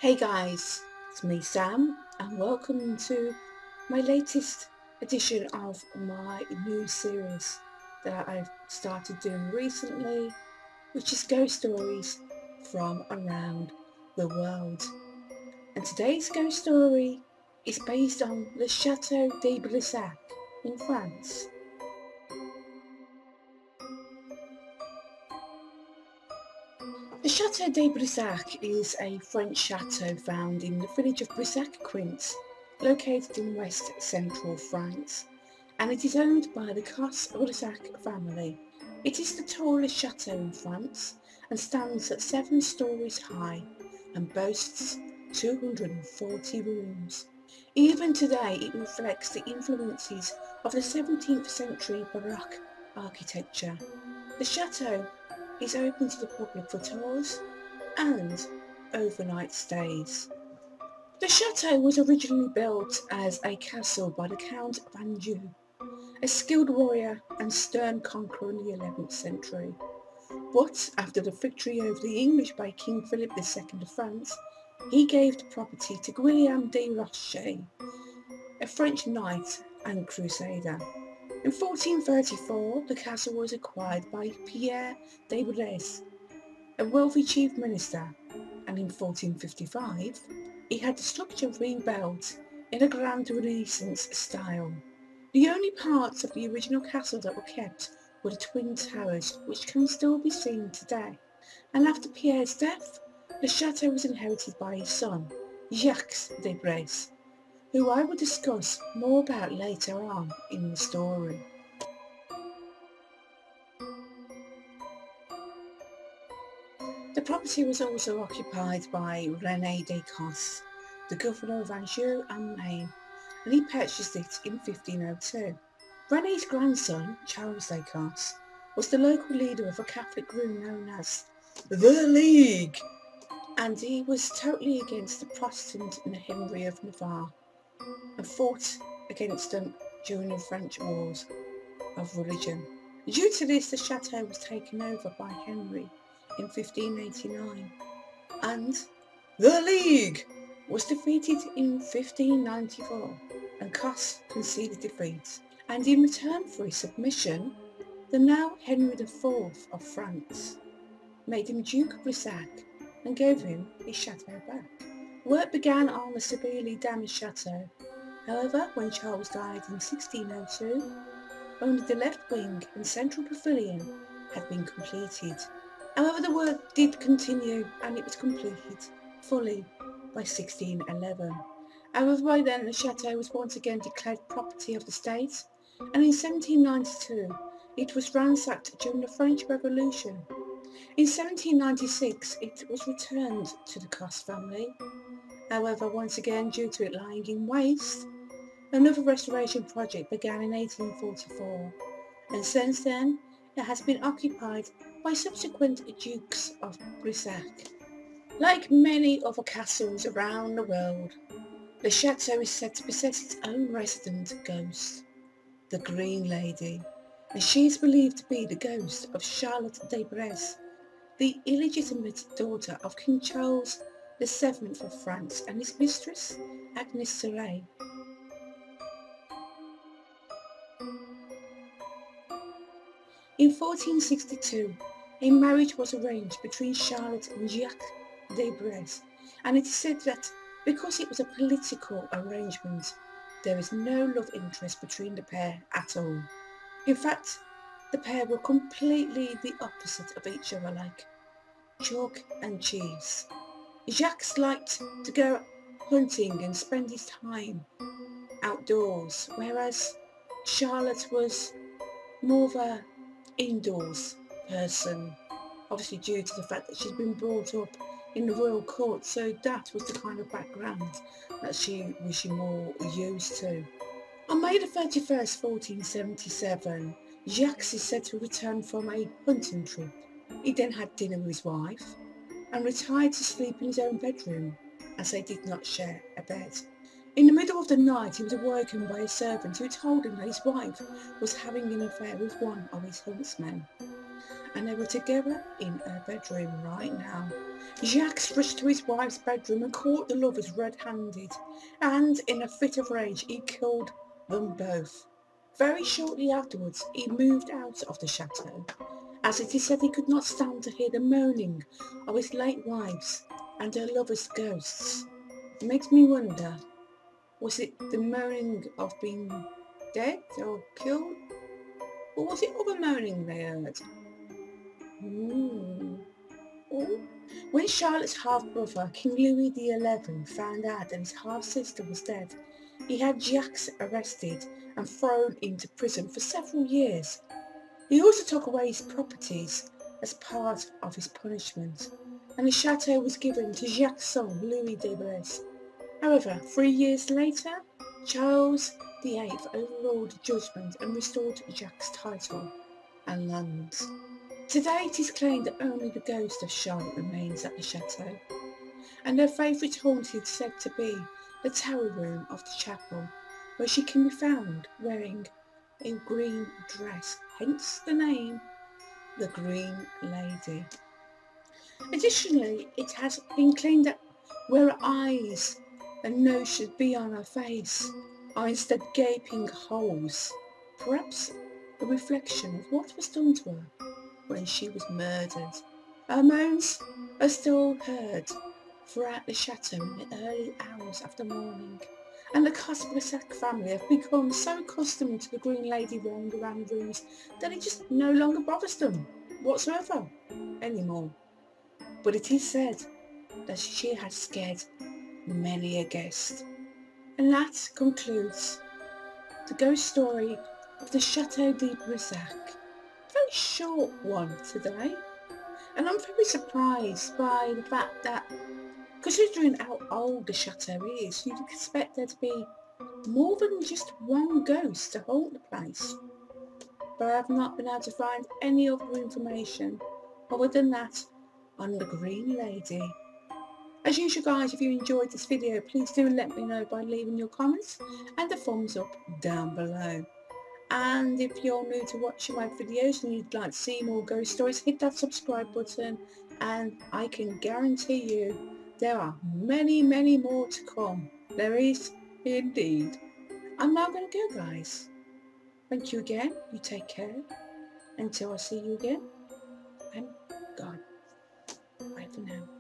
Hey guys, it's me Sam and welcome to my latest edition of my new series that I've started doing recently, which is ghost stories from around the world. And today's ghost story is based on the Chateau de Brissac in France. The Chateau de Brissac is a French chateau found in the village of Brissac, located in west central France, and it is owned by the Cosse-Brissac family. It is the tallest chateau in France and stands at 7 stories high and boasts 240 rooms. Even today it reflects the influences of the 17th century Baroque architecture. The chateau is open to the public for tours and overnight stays. The chateau was originally built as a castle by the Count of Anjou, a skilled warrior and stern conqueror in the 11th century. But after the victory over the English by King Philip II of France, he gave the property to William de Rocher, a French knight and crusader. In 1434, the castle was acquired by Pierre de Bresse, a wealthy chief minister, and in 1455, he had the structure rebuilt in a grand Renaissance style. The only parts of the original castle that were kept were the twin towers, which can still be seen today. And after Pierre's death, the chateau was inherited by his son, Jacques de Bresse, who I will discuss more about later on in the story. The property was also occupied by René de Cosse, the governor of Anjou and Maine, and he purchased it in 1502. René's grandson, Charles de Cosse, was the local leader of a Catholic group known as the League, and he was totally against the Protestant Henry of Navarre and fought against them during the French Wars of Religion. Due to this, the chateau was taken over by Henry in 1589, and the League was defeated in 1594, and Cosse conceded defeat, and in return for his submission, the now Henry IV of France made him Duke of Brissac and gave him his chateau back. Work began on the severely damaged chateau. However, when Charles died in 1602, only the left wing and central pavilion had been completed. However, the work did continue and it was completed fully by 1611. However, by then the chateau was once again declared property of the state, and in 1792 it was ransacked during the French Revolution. In 1796 it was returned to the Cosse family. However, once again, due to it lying in waste, another restoration project began in 1844, and since then it has been occupied by subsequent Dukes of Brissac. Like many other castles around the world, the chateau is said to possess its own resident ghost, the Green Lady, and she is believed to be the ghost of Charlotte de Bresse, the illegitimate daughter of King Charles VII of France and his mistress, Agnes Sorey. In 1462, a marriage was arranged between Charlotte and Jacques de Bresse, and it is said that because it was a political arrangement, there is no love interest between the pair at all. In fact, the pair were completely the opposite of each other, like chalk and cheese. Jacques liked to go hunting and spend his time outdoors, whereas Charlotte was more of a indoors person, obviously due to the fact that she'd been brought up in the royal court, so that was the kind of background that she was more used to. On May the 31st, 1477, Jacques is said to return from a hunting trip. He then had dinner with his wife and retired to sleep in his own bedroom, as they did not share a bed. In the middle of the night, he was awoken by a servant who told him that his wife was having an affair with one of his huntsmen, and they were together in her bedroom right now. Jacques rushed to his wife's bedroom and caught the lovers red-handed, and in a fit of rage he killed them both. Very shortly afterwards he moved out of the chateau, as it is said he could not stand to hear the moaning of his late wives and her lovers' ghosts. It makes me wonder, was it the moaning of being dead or killed, or was it other moaning they heard? Oh. When Charlotte's half-brother, King Louis XI, found out that his half-sister was dead, he had Jacques arrested and thrown into prison for several years. He also took away his properties as part of his punishment, and the chateau was given to Jacques' son, Louis de Brissac. However, 3 years later, Charles VIII overruled the judgment and restored Jacques' title and lands. Today it is claimed that only the ghost of Charlotte remains at the chateau, and her favourite haunt is said to be the tower room of the chapel, where she can be found wearing a green dress, hence the name, the Green Lady. Additionally, it has been claimed that where her eyes and nose should be on her face are instead gaping holes, perhaps a reflection of what was done to her when she was murdered. Her moans are still heard throughout the chateau in the early hours of the morning, and the Cosse Brissac family have become so accustomed to the Green Lady roaming around rooms that it just no longer bothers them whatsoever anymore. But it is said that she has scared many a guest. And that concludes the ghost story of the Chateau de Brissac. Very short one today, and I'm very surprised by the fact that, considering how old the chateau is, you'd expect there to be more than just one ghost to haunt the place. But I have not been able to find any other information other than that on the Green Lady. As usual guys, if you enjoyed this video, please do let me know by leaving your comments and a thumbs up down below. And if you're new to watching my videos and you'd like to see more ghost stories, hit that subscribe button, and I can guarantee you there are many, many more to come. There is indeed. I'm now going to go guys. Thank you again. You take care. Until I see you again, I'm gone. Bye for now.